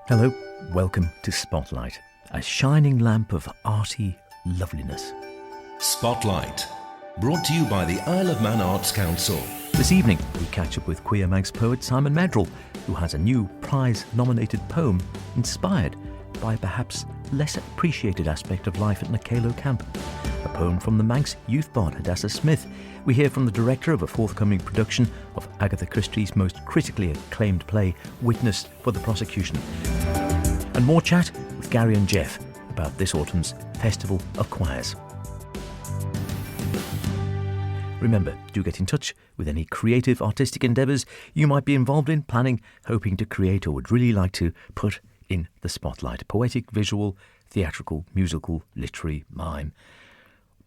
Hello, welcome to Spotlight, a shining lamp of arty loveliness. Spotlight, brought to you by the Isle of Man Arts Council. This evening, we catch up with Queer Manx poet Simon Maddrell, who has a new prize-nominated poem inspired by a perhaps less appreciated aspect of life at Knockaloe camp. A poem from the Manx youth bard Hadassah Smith. We hear from the director of a forthcoming production of Agatha Christie's most critically acclaimed play, Witness for the Prosecution. And more chat with Gary and Jeff about this autumn's Festival of Choirs. Remember, do get in touch with any creative artistic endeavours you might be involved in, planning, hoping to create, or would really like to put in the spotlight. Poetic, visual, theatrical, musical, literary, mime.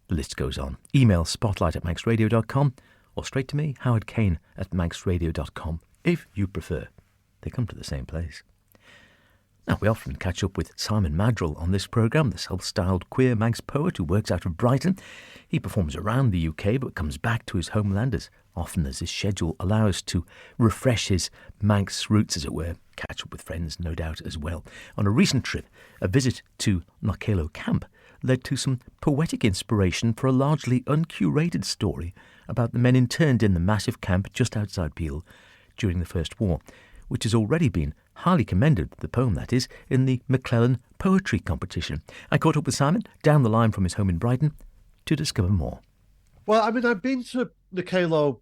The list goes on. Email spotlight@manxradio.com or straight to me, Howard Kane @manxradio.com, if you prefer. They come to the same place. Now, we often catch up with Simon Maddrell on this programme, the self-styled queer Manx poet who works out of Brighton. He performs around the UK but comes back to his homeland as often as his schedule allows to refresh his Manx roots, as it were, catch up with friends, no doubt, as well. On a recent trip, a visit to Knockaloe camp led to some poetic inspiration for a largely uncurated story about the men interned in the massive camp just outside Peel during the First War, which has already been highly commended, the poem that is, in the McClellan Poetry Competition. I caught up with Simon down the line from his home in Brighton to discover more. Well, I mean, I've been to Knockaloe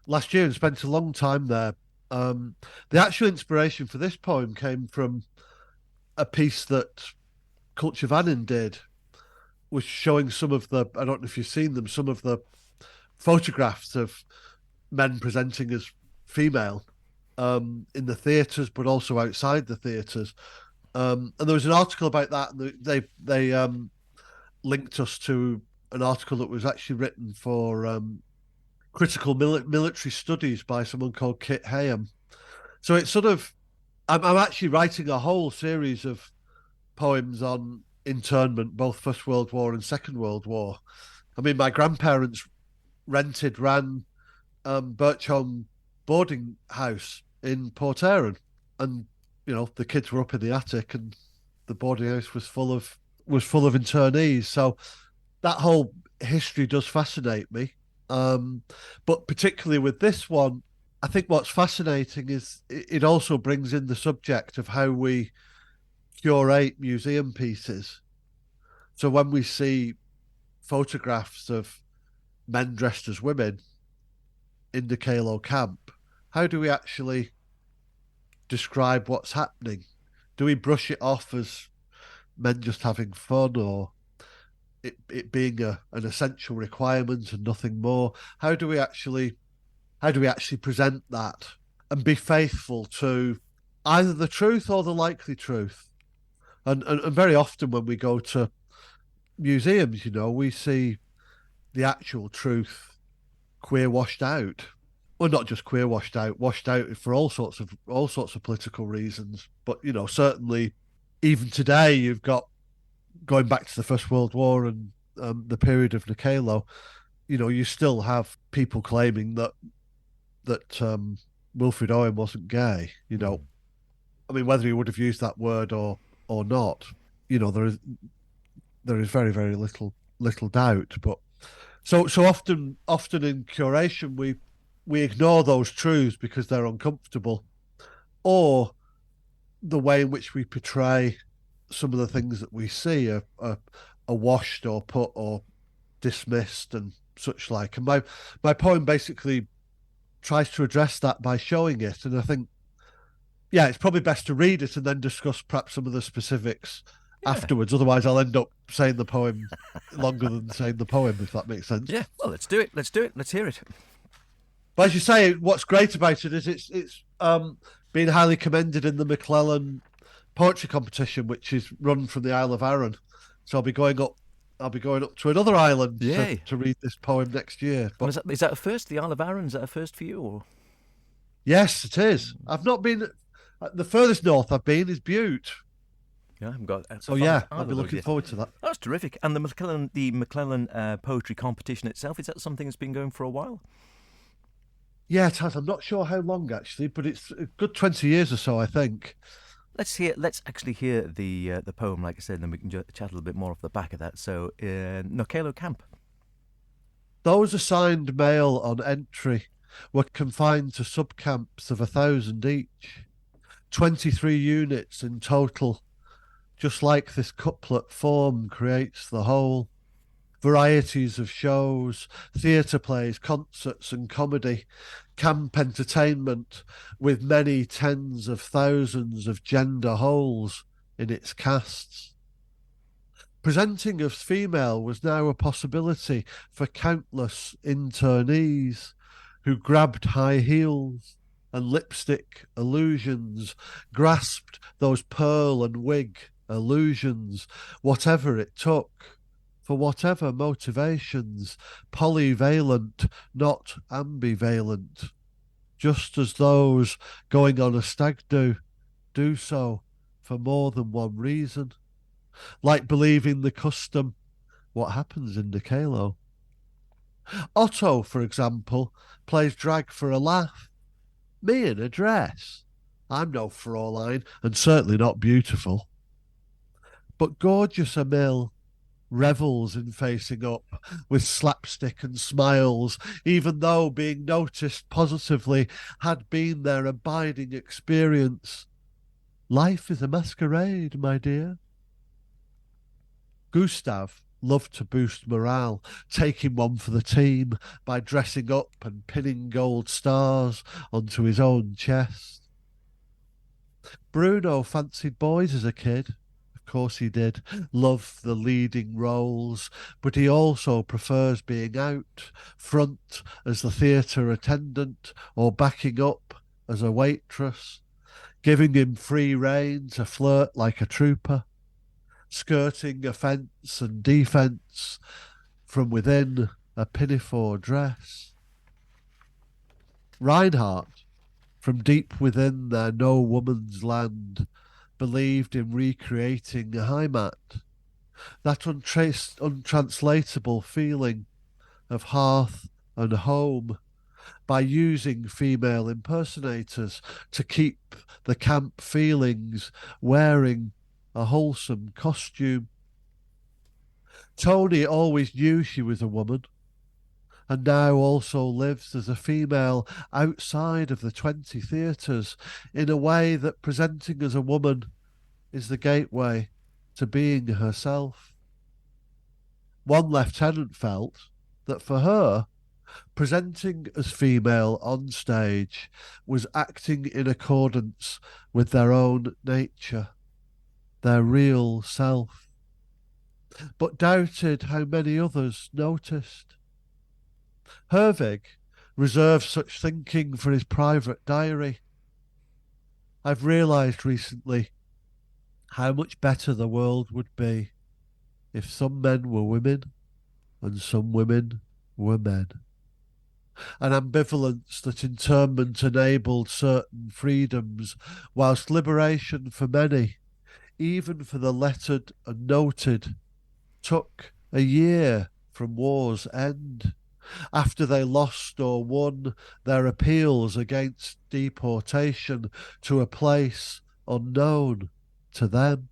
last year and spent a long time there. The actual inspiration for this poem came from a piece that Culture Vannin did, was showing some of the, I don't know if you've seen them, some of the photographs of men presenting as female in the theatres, but also outside the theatres. And there was an article about that, and they linked us to an article that was actually written for critical military studies by someone called Kit Hayham. So it's sort of, I'm actually writing a whole series of poems on internment, both First World War and Second World War. I mean, my grandparents ran Birchholme boarding house in Port Erin, and you know the kids were up in the attic, and the boarding house was full of internees. So that whole history does fascinate me, but particularly with this one, I think what's fascinating is it also brings in the subject of how we curate museum pieces. So when we see photographs of men dressed as women in the Knockaloe camp, how do we actually describe what's happening? Do we brush it off as men just having fun, or it being an essential requirement and nothing more? How do we actually present that and be faithful to either the truth or the likely truth? And very often when we go to museums, you know, we see the actual truth queer washed out. Well, not just queer washed out for all sorts of political reasons. But, you know, certainly even today you've got, going back to the First World War and the period of Knockaloe, you know, you still have people claiming that Wilfred Owen wasn't gay. You know, I mean, whether he would have used that word or not, you know, there is very, very little doubt. But so often in curation we ignore those truths because they're uncomfortable, or the way in which we portray some of the things that we see are washed or put or dismissed and such like. And my poem basically tries to address that by showing it, and I think, yeah, it's probably best to read it and then discuss perhaps some of the specifics afterwards. Otherwise, I'll end up saying the poem longer than saying the poem, if that makes sense. Yeah, well, let's do it. Let's hear it. But as you say, what's great about it is it's been highly commended in the McClellan Poetry Competition, which is run from the Isle of Arran. So I'll be going up to another island to read this poem next year. But is that a first? The Isle of Arran, is that a first for you? Or? Yes, it is. I've not been. The furthest north I've been is Bute. Yeah, I haven't got. So yeah, I'll be looking forward to that. That's terrific. And the McClellan Poetry Competition itself, is that something that's been going for a while? Yeah, it has. I'm not sure how long actually, but it's a good 20 years or so, I think. Let's actually hear the poem, like I said, and then we can chat a little bit more off the back of that. So, Knockaloe Camp. Those assigned male on entry were confined to subcamps of 1,000 each, 23 units in total. Just like this couplet form creates the whole. Varieties of shows, theatre plays, concerts and comedy, camp entertainment with many tens of thousands of gender holes in its casts. Presenting as female was now a possibility for countless internees who grabbed high heels and lipstick illusions, grasped those pearl and wig illusions, whatever it took, for whatever motivations, polyvalent, not ambivalent, just as those going on a stag do so for more than one reason. Like believing the custom, what happens in Knockaloe. Otto, for example, plays drag for a laugh. Me in a dress. I'm no Fraulein, and certainly not beautiful. But gorgeous Emil revels in facing up with slapstick and smiles, even though being noticed positively had been their abiding experience. Life is a masquerade, my dear. Gustav loved to boost morale, taking one for the team by dressing up and pinning gold stars onto his own chest. Bruno fancied boys as a kid. Of course he did. Loved the leading roles, but he also prefers being out front as the theatre attendant or backing up as a waitress, giving him free rein to flirt like a trooper, skirting offence and defence from within a pinafore dress. Reinhardt, from deep within their no woman's land, believed in recreating Heimat, that untranslatable feeling of hearth and home, by using female impersonators to keep the camp feelings, wearing a wholesome costume. Tony always knew she was a woman, and now also lives as a female outside of the 20 theatres in a way that presenting as a woman is the gateway to being herself. One lieutenant felt that for her, presenting as female on stage was acting in accordance with their own nature, their real self, but doubted how many others noticed. Hervig reserved such thinking for his private diary. I've realised recently how much better the world would be if some men were women and some women were men. An ambivalence that internment enabled certain freedoms, whilst liberation for many, even for the lettered and noted, took a year from war's end, after they lost or won their appeals against deportation to a place unknown to them.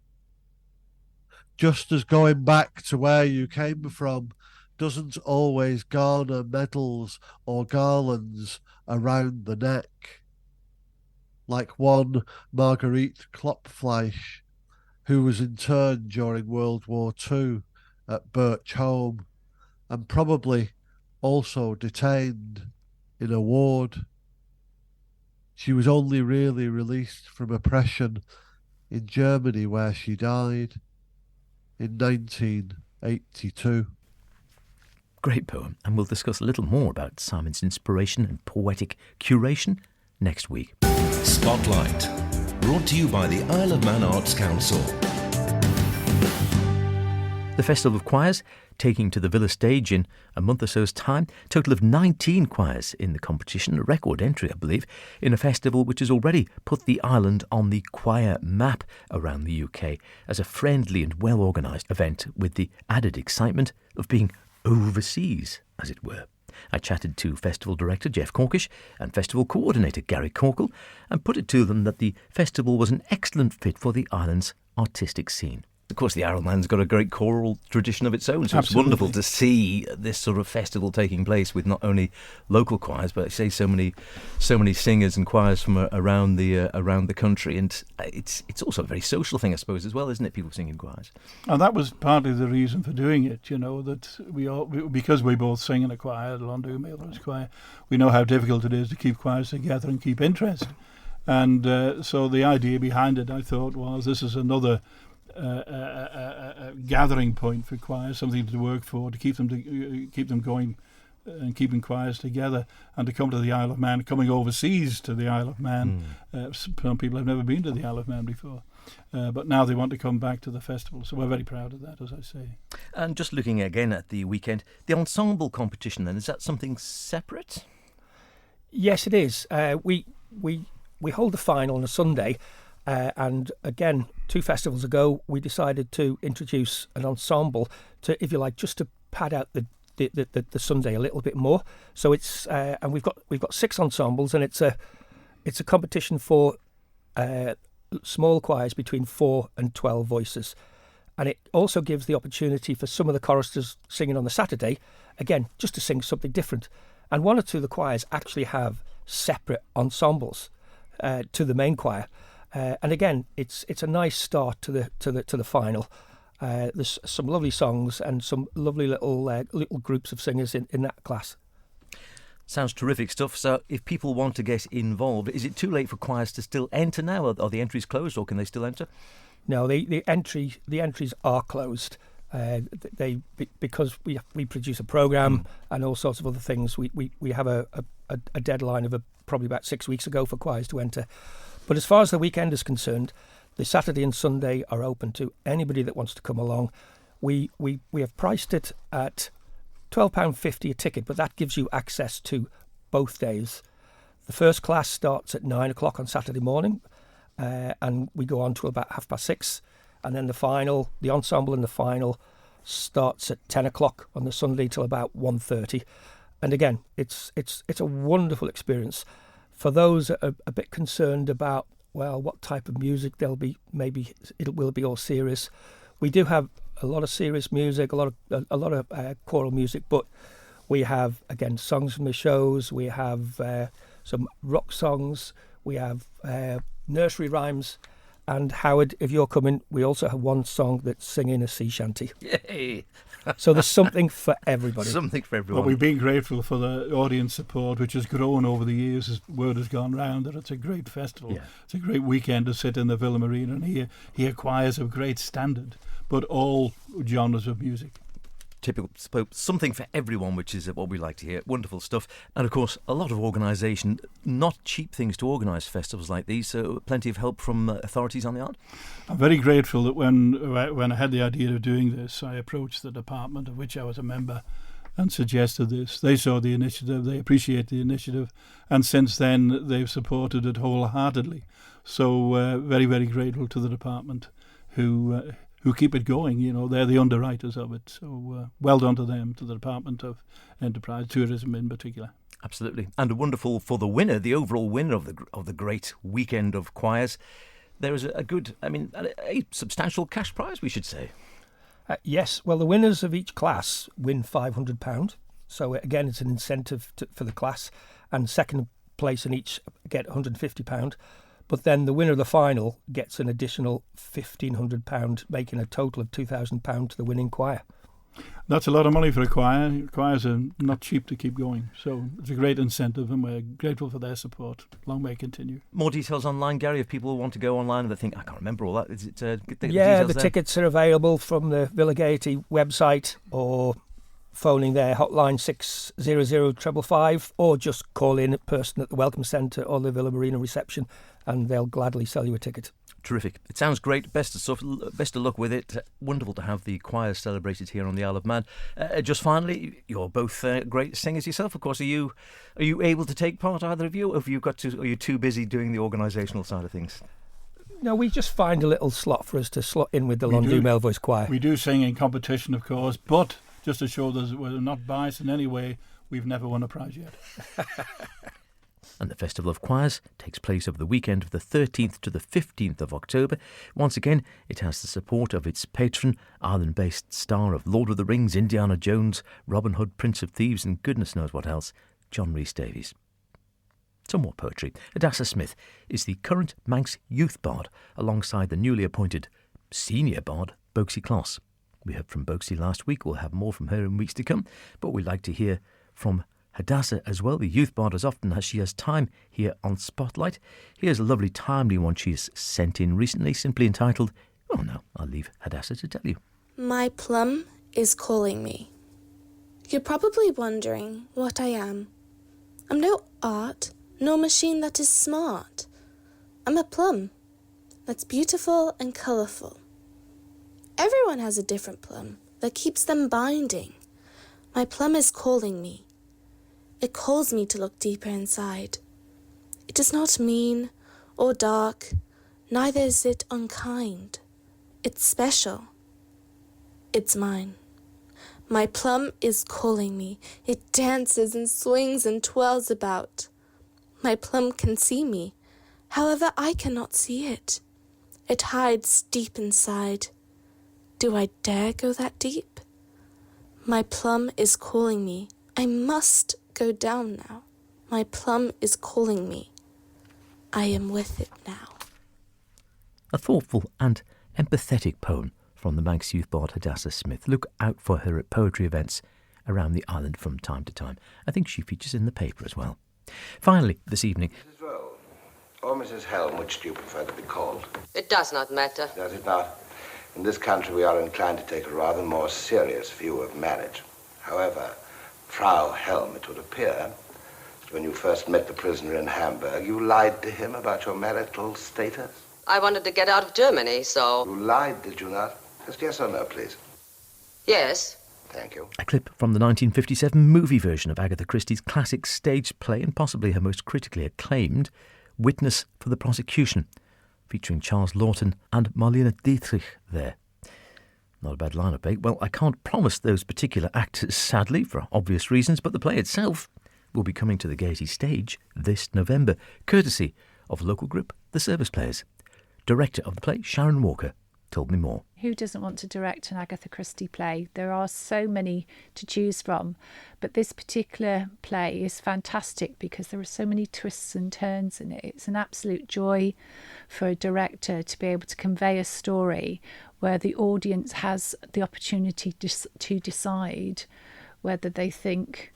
Just as going back to where you came from doesn't always garner medals or garlands around the neck. Like one Marguerite Klopfleisch, who was interned during World War II at Birch Home, and probably also detained in a ward. She was only really released from oppression in Germany, where she died in 1982. Great poem, and we'll discuss a little more about Simon's inspiration and poetic curation next week. Spotlight, brought to you by the Isle of Man Arts Council. The Festival of Choirs taking to the Villa stage in a month or so's time. Total of 19 choirs in the competition, a record entry, I believe, in a festival which has already put the island on the choir map around the UK as a friendly and well-organised event with the added excitement of being overseas, as it were. I chatted to Festival Director Jeff Corkish and Festival Coordinator Gary Corkle and put it to them that the festival was an excellent fit for the island's artistic scene. Of course, the Isle of Man's got a great choral tradition of its own, so it's wonderful to see this sort of festival taking place with not only local choirs, but say so many singers and choirs from around the country, and it's also a very social thing, I suppose, as well, isn't it? People singing choirs, and that was partly the reason for doing it. That because we both sing in a choir, the London Mailers Choir, we know how difficult it is to keep choirs together and keep interest, and so the idea behind it, I thought, was this is another gathering point for choirs, something to work for, to keep them going and keeping choirs together, and to come to the Isle of Man, coming overseas to the Isle of Man. Some people have never been to the Isle of Man before, but now they want to come back to the festival, so we're very proud of that, as I say. And just looking again at the weekend, the ensemble competition then, is that something separate? Yes, it is. We hold the final on a Sunday. And again, 2 festivals ago, we decided to introduce an ensemble to, if you like, just to pad out the Sunday a little bit more. So it's and we've got 6 ensembles, and it's a competition for small choirs between 4 and 12 voices, and it also gives the opportunity for some of the choristers singing on the Saturday, again, just to sing something different. And 1 or 2 of the choirs actually have separate ensembles to the main choir. And again, it's a nice start to the final. There's some lovely songs and some lovely little groups of singers in that class. Sounds terrific stuff. So, if people want to get involved, is it too late for choirs to still enter now? Are the entries closed, or can they still enter? No, the entries are closed. Because we produce a programme and all sorts of other things. We have a deadline of probably about 6 weeks ago for choirs to enter. But as far as the weekend is concerned, the Saturday and Sunday are open to anybody that wants to come along. We have priced it at £12.50 a ticket, but that gives you access to both days. The first class starts at 9 o'clock on Saturday morning, and we go on to about 6:30. And then the ensemble in the final starts at 10 o'clock on the Sunday till about 1:30. And again, it's a wonderful experience. For those that are a bit concerned about, well, what type of music there'll be, maybe it will be all serious. We do have a lot of serious music, a lot of choral music, but we have, again, songs from the shows. We have some rock songs. We have nursery rhymes. And Howard, if you're coming, we also have 1 song that's singing a sea shanty. Yay! So there's something for everybody. Something for everyone. Well, we've been grateful for the audience support, which has grown over the years as word has gone round that it's a great festival. Yeah. It's a great weekend to sit in the Villa Marina and hear choirs of great standard, but all genres of music. Typical, something for everyone, which is what we like to hear. Wonderful stuff. And of course, a lot of organisation, not cheap things to organise festivals like these, so plenty of help from authorities on the island. I'm very grateful that when I had the idea of doing this, I approached the department of which I was a member and suggested this. They saw the initiative, they appreciate the initiative, and since then they've supported it wholeheartedly. So very, very grateful to the department who keep it going. They're the underwriters of it. So well done to them, to the Department of Enterprise, Tourism in particular. Absolutely. And wonderful for the winner, the overall winner of the great weekend of choirs. There is a substantial cash prize, we should say. Yes. Well, the winners of each class win £500. So again, it's an incentive for the class. And second place in each get £150. But then the winner of the final gets an additional £1,500, making a total of £2,000 to the winning choir. That's a lot of money for a choir. Choirs are not cheap to keep going. So it's a great incentive, and we're grateful for their support. Long may it continue. More details online, Gary, if people want to go online and they think, I can't remember all that. Is it? The tickets are available from the Villa Gaiety website, or phoning their hotline 600 555, or just call in a person at the Welcome Centre or the Villa Marina reception, and they'll gladly sell you a ticket. Terrific. It sounds great. Best of luck with it. Wonderful to have the choirs celebrated here on the Isle of Man. Just finally, you're both great singers yourself, of course. Are you able to take part, either of you, or are you too busy doing the organisational side of things? No, we just find a little slot for us to slot in with the London Male Voice Choir. We do sing in competition, of course, but just to show that we're not biased in any way, we've never won a prize yet. And the Festival of Choirs takes place over the weekend of the 13th to the 15th of October. Once again, it has the support of its patron, Ireland-based star of Lord of the Rings, Indiana Jones, Robin Hood, Prince of Thieves and goodness knows what else, John Rhys Davies. Some more poetry. Hadassah Smith is the current Manx youth bard alongside the newly appointed senior bard, Boxy Kloss. We heard from Boxy last week. We'll have more from her in weeks to come, but we'd like to hear from Hadassah as well, the youth bard, as often as she has time here on Spotlight. Here's a lovely, timely one she's sent in recently, simply entitled, oh no, I'll leave Hadassah to tell you. My plum is calling me. You're probably wondering what I am. I'm no art, nor machine that is smart. I'm a plum that's beautiful and colourful. Everyone has a different plum that keeps them binding. My plum is calling me. It calls me to look deeper inside. It is not mean or dark, neither is it unkind. It's special. It's mine. My plum is calling me. It dances and swings and twirls about. My plum can see me. However, I cannot see it. It hides deep inside. Do I dare go that deep? My plum is calling me. I must go down now. My plum is calling me. I am with it now. A thoughtful and empathetic poem from the Manx youth bard Hadassah Smith. Look out for her at poetry events around the island from time to time. I think she features in the paper as well. Finally, this evening... Mrs. Roll, or Mrs. Helm, which do you prefer to be called? It does not matter. Does it not? In this country we are inclined to take a rather more serious view of marriage. However, Frau Helm, it would appear, that when you first met the prisoner in Hamburg, you lied to him about your marital status. I wanted to get out of Germany, so... You lied, did you not? Just yes or no, please. Yes. Thank you. A clip from the 1957 movie version of Agatha Christie's classic stage play and possibly her most critically acclaimed, Witness for the Prosecution, featuring Charles Lawton and Marlene Dietrich there. Not a bad lineup, eh? Well, I can't promise those particular actors, sadly, for obvious reasons, but the play itself will be coming to the Gaiety stage this November, courtesy of local group The Service Players. Director of the play, Sharon Walker, told me more. Who doesn't want to direct an Agatha Christie play? There are so many to choose from, but this particular play is fantastic because there are so many twists and turns in it. It's an absolute joy for a director to be able to convey a story where the audience has the opportunity to decide whether they think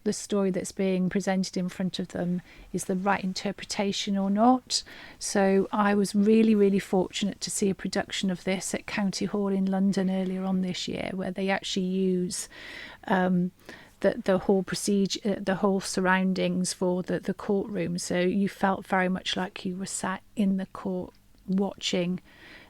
the story that's being presented in front of them is the right interpretation or not. So I was really, really fortunate to see a production of this at County Hall in London earlier on this year, where they actually use the whole procedure, the whole surroundings for the courtroom. So you felt very much like you were sat in the court watching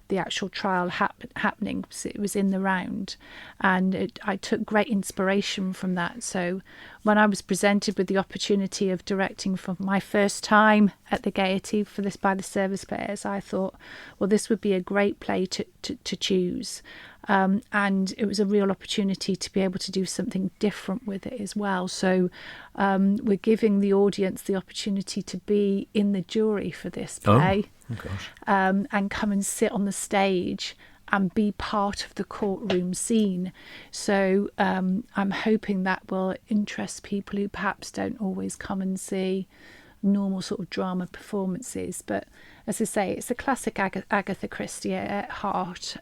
the actual trial happening. So it was in the round, and I took great inspiration from that. So when I was presented with the opportunity of directing for my first time at the Gaiety for this by the Service Players, I thought, well, this would be a great play to choose. And it was a real opportunity to be able to do something different with it as well. So we're giving the audience the opportunity to be in the jury for this play. Oh gosh. And come and sit on the stage and be part of the courtroom scene. So I'm hoping that will interest people who perhaps don't always come and see normal sort of drama performances. But as I say, it's a classic Agatha Christie at heart.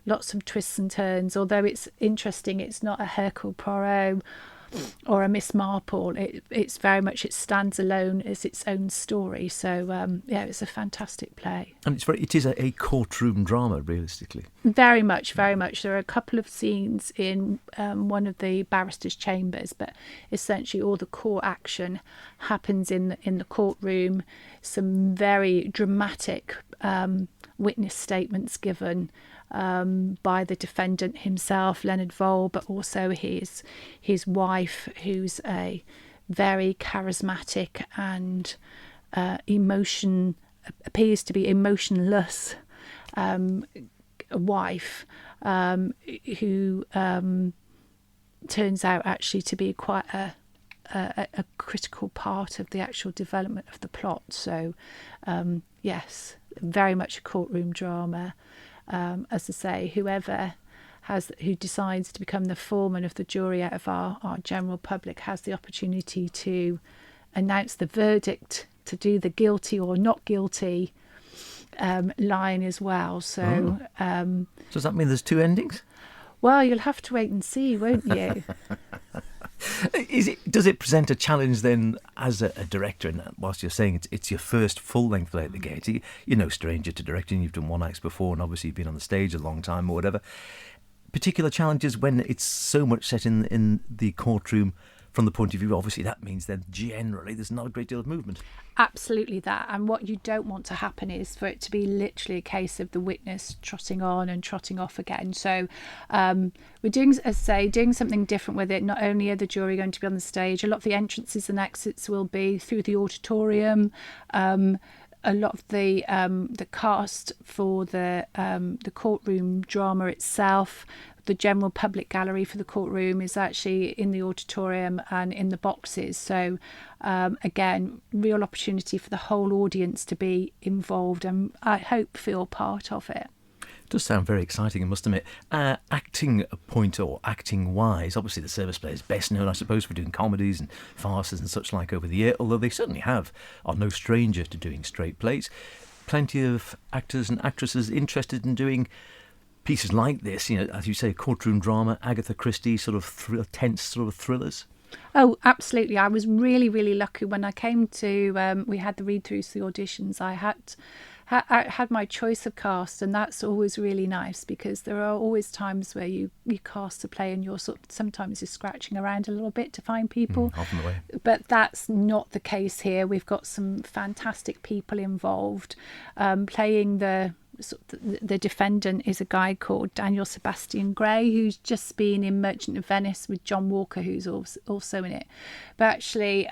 Lots of twists and turns. Although it's interesting, it's not a Hercule Poirot or a Miss Marple. It's very much, it stands alone as its own story. So yeah, it's a fantastic play. And it is a courtroom drama, realistically. Very much, very much. There are a couple of scenes in one of the barristers' chambers, but essentially all the court action happens in the courtroom. Some very dramatic witness statements given by the defendant himself, Leonard Vole, but also his wife, who's a very charismatic and appears to be emotionless wife, who turns out actually to be quite a critical part of the actual development of the plot. So, yes, very much a courtroom drama. As I say, who decides to become the foreman of the jury out of our general public has the opportunity to announce the verdict, to do the guilty or not guilty line as well. So, does that mean there's two endings? Well, you'll have to wait and see, won't you? Does it present a challenge then as a director? And whilst you're saying it's your first full-length play at the Gaiety, you're no stranger to directing. You've done one acts before, and obviously you've been on the stage a long time or whatever. Particular challenges when it's so much set in the courtroom from the point of view, obviously that means then generally there's not a great deal of movement. Absolutely that. And what you don't want to happen is for it to be literally a case of the witness trotting on and trotting off again. So we're doing something different with it. Not only are the jury going to be on the stage, a lot of the entrances and exits will be through the auditorium. A lot of the cast for the courtroom drama itself, the general public gallery for the courtroom is actually in the auditorium and in the boxes. So again, real opportunity for the whole audience to be involved and I hope feel part of it. It does sound very exciting, I must admit. Acting point or acting wise, obviously the service play is best known, I suppose, for doing comedies and farces and such like over the year, although they certainly are no stranger to doing straight plays. Plenty of actors and actresses interested in doing pieces like this, as you say, courtroom drama, Agatha Christie, sort of tense sort of thrillers. Oh, absolutely. I was really, really lucky when I came to, we had the read-throughs, the auditions. I had my choice of cast, and that's always really nice because there are always times where you cast a play and sometimes you're scratching around a little bit to find people. Often the way. But that's not the case here. We've got some fantastic people involved. Playing the defendant is a guy called Daniel Sebastian Gray, who's just been in Merchant of Venice with John Walker, who's also in it. But actually,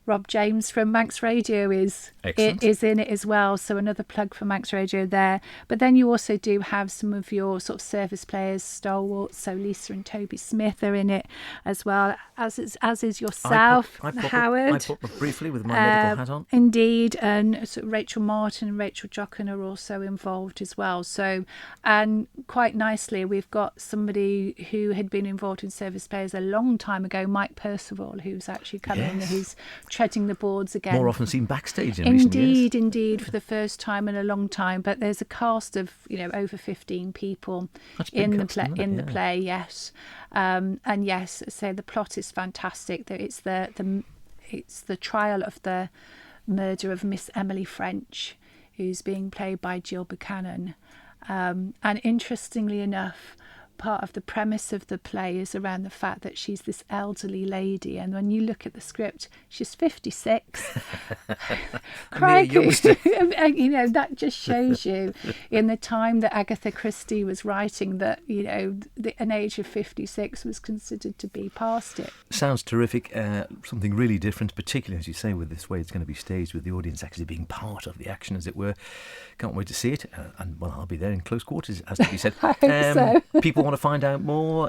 Rob James from Manx Radio is in it as well. So another plug for Manx Radio there. But then you also do have some of your sort of service players, stalwarts. So Lisa and Toby Smith are in it as well, as is yourself, Howard. I put up briefly with my medical hat on. Indeed, and so Rachel Martin and Rachel Jochen are also involved as well. So, and quite nicely, we've got somebody who had been involved in service players a long time ago, Mike Percival, who's actually come in, who's treading the boards again. More often seen backstage in recent years. Indeed, for the first time in a long time. But there's a cast of over 15 people in the play. Yes, and yes, so the plot is fantastic. It's the trial of the murder of Miss Emily French, who's being played by Jill Buchanan. And interestingly enough, part of the premise of the play is around the fact that she's this elderly lady, and when you look at the script, she's 56. Crikey. That just shows you in the time that Agatha Christie was writing that an age of 56 was considered to be past it. Sounds terrific. Something really different, particularly as you say, with this way it's going to be staged, with the audience actually being part of the action, as it were. Can't wait to see it, and well, I'll be there in close quarters, as to be said. I hope so. People want to find out more.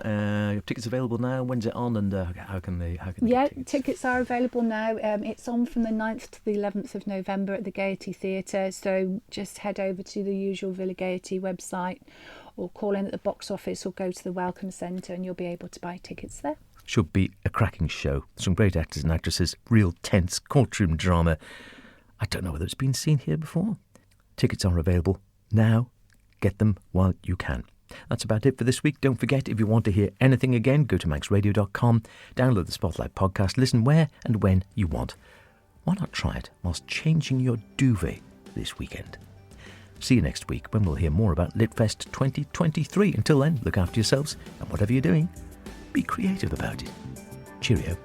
Tickets available now. When's it on, and how can they get tickets are available now. It's on from the 9th to the 11th of November at the Gaiety Theatre, so just head over to the usual Villa Gaiety website or call in at the box office or go to the Welcome Centre and you'll be able to buy tickets there. Should be a cracking show. Some great actors and actresses, real tense courtroom drama. I don't know whether it's been seen here before. Tickets are available now. Get them while you can. That's about it for this week. Don't forget, if you want to hear anything again, go to manxradio.com, download the Spotlight podcast, listen where and when you want. Why not try it whilst changing your duvet this weekend? See you next week when we'll hear more about Litfest 2023. Until then, look after yourselves, and whatever you're doing, be creative about it. Cheerio.